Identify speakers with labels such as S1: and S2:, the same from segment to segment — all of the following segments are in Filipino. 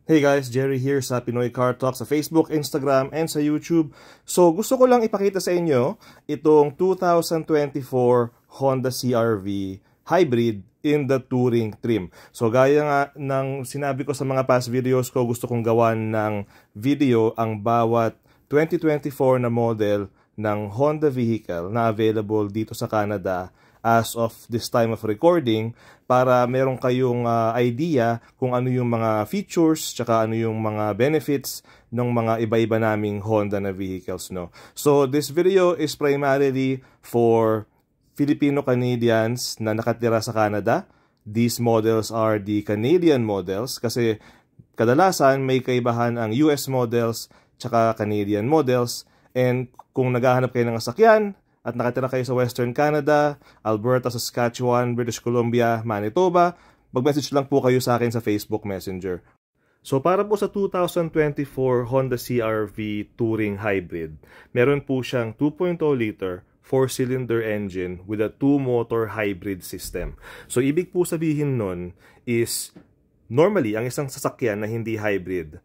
S1: Hey guys, Jerry here sa Pinoy Car Talk sa Facebook, Instagram, and sa YouTube. So gusto ko lang ipakita sa inyo itong 2024 Honda CR-V Hybrid in the Touring trim. So gaya nga ng sinabi ko sa mga past videos ko, gusto kong gawan ng video ang bawat 2024 na model ng Honda vehicle na available dito sa Canada as of this time of recording para meron kayong idea kung ano yung mga features tsaka ano yung mga benefits ng mga iba-iba naming Honda na vehicles, no. So this video is primarily for Filipino-Canadians na nakatira sa Canada. These models are the Canadian models kasi kadalasan may kaibahan ang US models tsaka Canadian models, and kung naghahanap kayo ng sasakyan at nakatira kayo sa Western Canada, Alberta, Saskatchewan, British Columbia, Manitoba, mag-message lang po kayo sa akin sa Facebook Messenger. So para po sa 2024 Honda CR-V Touring Hybrid, meron po siyang 2.0 liter 4-cylinder engine with a 2-motor hybrid system. So ibig po sabihin nun is, normally, ang isang sasakyan na hindi hybrid,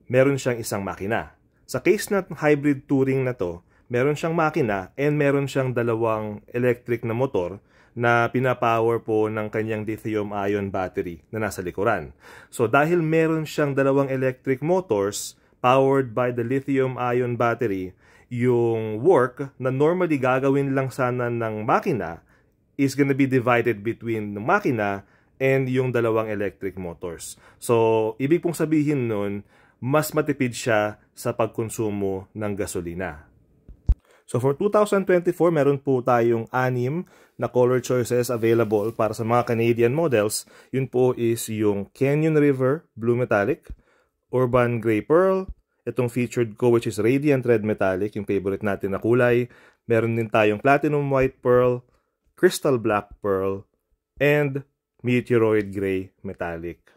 S1: meron siyang isang makina. Sa case na hybrid touring na to, meron siyang makina and meron siyang dalawang electric na motor na pinapower po ng kanyang lithium-ion battery na nasa likuran. So dahil meron siyang dalawang electric motors powered by the lithium-ion battery, yung work na normally gagawin lang sana ng makina is gonna be divided between the makina and yung dalawang electric motors. So ibig pong sabihin nun, mas matipid siya sa pagkonsumo ng gasolina. So for 2024, meron po tayong 6 na color choices available para sa mga Canadian models. Yun po is yung Canyon River Blue Metallic, Urban Gray Pearl, itong featured ko which is Radiant Red Metallic, yung favorite natin na kulay. Meron din tayong Platinum White Pearl, Crystal Black Pearl, and Meteoroid Gray Metallic.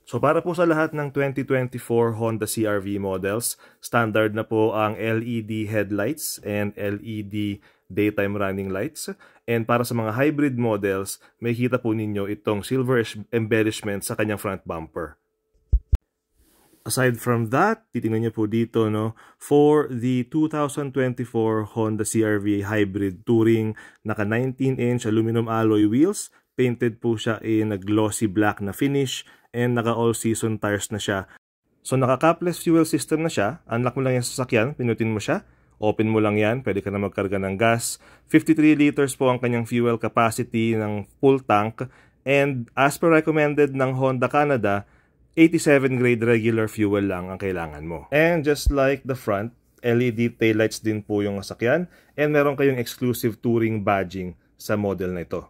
S1: So para po sa lahat ng 2024 Honda CR-V models, standard na po ang LED headlights and LED daytime running lights. And para sa mga hybrid models, may kita po ninyo itong silver embellishment sa kanyang front bumper. Aside from that, titingnan niyo po dito, no, for the 2024 Honda CR-V Hybrid Touring, naka 19-inch aluminum alloy wheels, painted po siya in a glossy black na finish, and naka all-season tires na siya. So naka-capless fuel system na siya. Unlock mo lang yung sasakyan, pinutin mo siya, open mo lang yan, pwede ka na magkarga ng gas. 53 liters po ang kanyang fuel capacity ng full tank, and as per recommended ng Honda Canada, 87 grade regular fuel lang ang kailangan mo. And just like the front, LED taillights din po yung sasakyan, and meron kayong exclusive touring badging sa model na ito.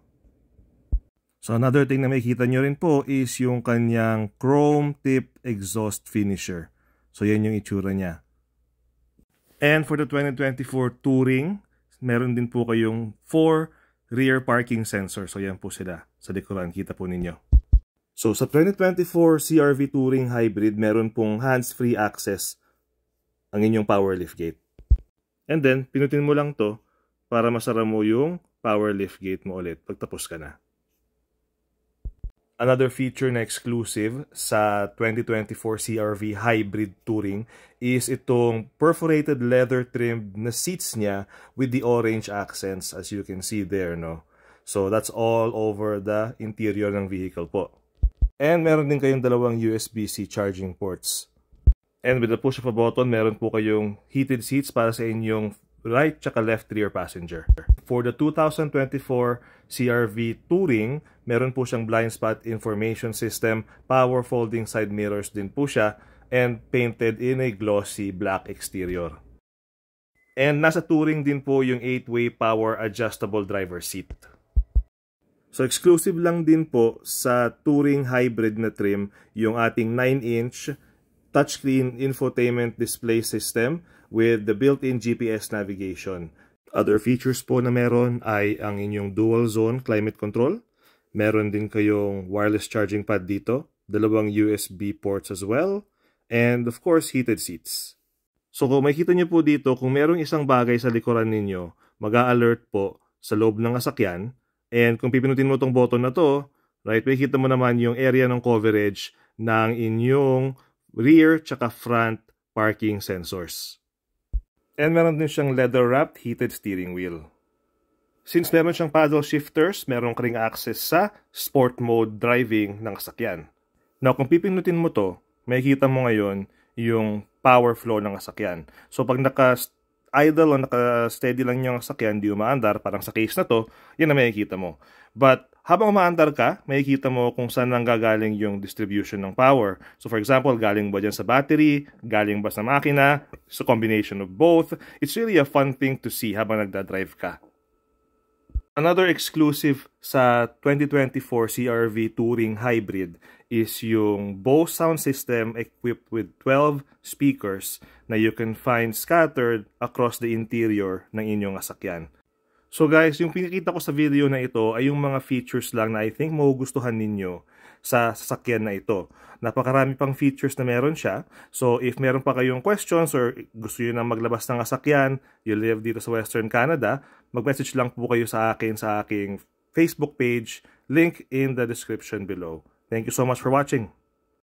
S1: So another thing na makikita nyo rin po is yung kanyang chrome tip exhaust finisher. So yan yung itsura niya. And for the 2024 Touring, meron din po kayong 4 rear parking sensors. So yan po sila sa likuran, kita po ninyo. So sa 2024 CR-V Touring Hybrid, meron pong hands-free access ang inyong power liftgate. And then pinutin mo lang to para masara mo yung power liftgate mo ulit pagtapos ka na. Another feature na exclusive sa 2024 CR-V Hybrid Touring is itong perforated leather trimmed na seats niya with the orange accents as you can see there, no? So that's all over the interior ng vehicle po. And meron din kayong dalawang USB-C charging ports. And with the push of a button, meron po kayong heated seats para sa inyong right tsaka left rear passenger. For the 2024 CR-V Touring, meron po siyang blind spot information system, power folding side mirrors din po siya, and painted in a glossy black exterior. And nasa Touring din po yung 8-way power adjustable driver seat. So exclusive lang din po sa Touring Hybrid na trim yung ating 9-inch touchscreen infotainment display system with the built-in GPS navigation. Other features po na meron ay ang inyong dual zone climate control. Meron din kayong wireless charging pad dito, dalawang USB ports as well, and of course heated seats. So kung makikita nyo po dito, kung merong isang bagay sa likuran ninyo, mag-a-alert po sa loob ng sasakyan, and kung pipinutin mo tong button na to, right, makikita mo naman yung area ng coverage ng inyong rear tsaka front parking sensors. And meron din siyang leather-wrapped heated steering wheel. Since meron siyang paddle shifters, meron ka ring access sa sport mode driving ng sasakyan. Now, kung pipinutin mo to, makikita mo ngayon yung power flow ng sasakyan. So, pag naka-idle o naka-steady lang yung sasakyan, di umaandar, parang sa case na to, yan na makikita mo. But, habang umaandar ka, makikita mo kung saan nanggagaling yung distribution ng power. So, for example, galing ba dyan sa battery, galing ba sa makina, so combination of both. It's really a fun thing to see habang nagdadrive ka. Another exclusive sa 2024 CR-V Touring Hybrid is yung Bose sound system equipped with 12 speakers na you can find scattered across the interior ng inyong sasakyan. So guys, yung pinakita ko sa video na ito ay yung mga features lang na I think magugustuhan ninyo sa sasakyan na ito. Napakarami pang features na meron siya. So if meron pa kayong questions or gusto nyo na maglabas ng sasakyan, you live dito sa Western Canada, mag-message lang po kayo sa akin sa aking Facebook page, link in the description below. Thank you so much for watching.